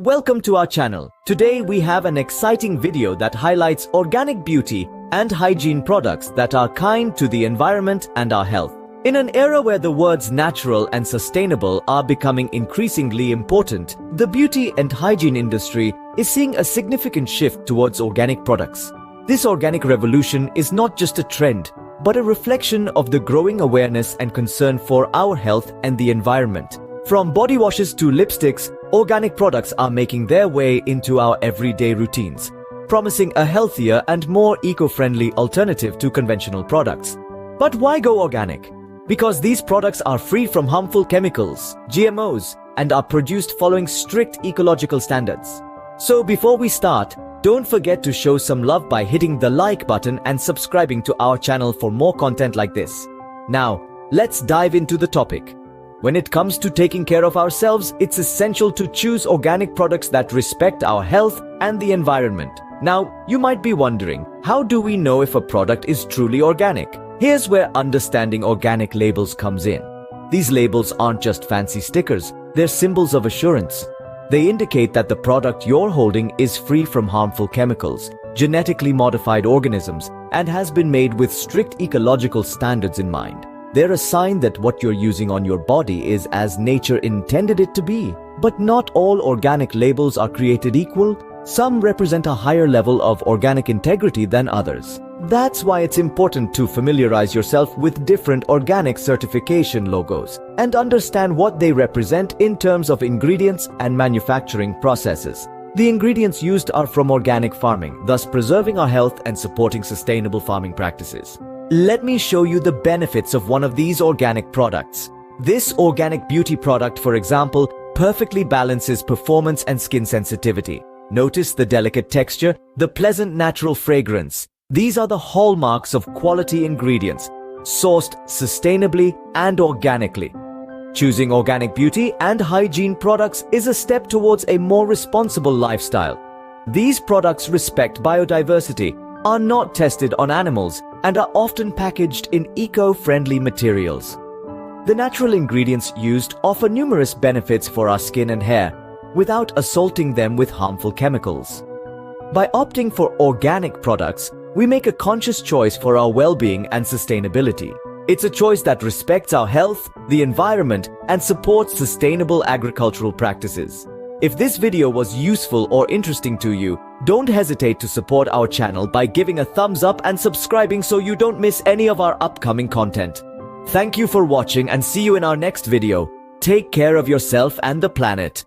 Welcome to our channel. Today we have an exciting video that highlights organic beauty and hygiene products that are kind to the environment and our health. In an era where the words natural and sustainable are becoming increasingly important, the beauty and hygiene industry is seeing a significant shift towards organic products. This organic revolution is not just a trend, but a reflection of the growing awareness and concern for our health and the environment. From body washes to lipsticks, organic products are making their way into our everyday routines, promising a healthier and more eco-friendly alternative to conventional products. But why go organic? Because these products are free from harmful chemicals, GMOs, and are produced following strict ecological standards. So before we start, don't forget to show some love by hitting the like button and subscribing to our channel for more content like this. Now, let's dive into the topic. When it comes to taking care of ourselves, it's essential to choose organic products that respect our health and the environment. Now, you might be wondering, how do we know if a product is truly organic? Here's where understanding organic labels comes in. These labels aren't just fancy stickers, they're symbols of assurance. They indicate that the product you're holding is free from harmful chemicals, genetically modified organisms, and has been made with strict ecological standards in mind. They're a sign that what you're using on your body is as nature intended it to be. But not all organic labels are created equal. Some represent a higher level of organic integrity than others. That's why it's important to familiarize yourself with different organic certification logos and understand what they represent in terms of ingredients and manufacturing processes. The ingredients used are from organic farming, thus preserving our health and supporting sustainable farming practices. Let me show you the benefits of one of these organic products. This organic beauty product, for example, perfectly balances performance and skin sensitivity. Notice the delicate texture, the pleasant natural fragrance. These are the hallmarks of quality ingredients, sourced sustainably and organically. Choosing organic beauty and hygiene products is a step towards a more responsible lifestyle. These products respect biodiversity, are not tested on animals, and are often packaged in eco-friendly materials. The natural ingredients used offer numerous benefits for our skin and hair, without assaulting them with harmful chemicals. By opting for organic products, we make a conscious choice for our well-being and sustainability. It's a choice that respects our health, the environment, and supports sustainable agricultural practices. If this video was useful or interesting to you, don't hesitate to support our channel by giving a thumbs up and subscribing so you don't miss any of our upcoming content. Thank you for watching and see you in our next video. Take care of yourself and the planet.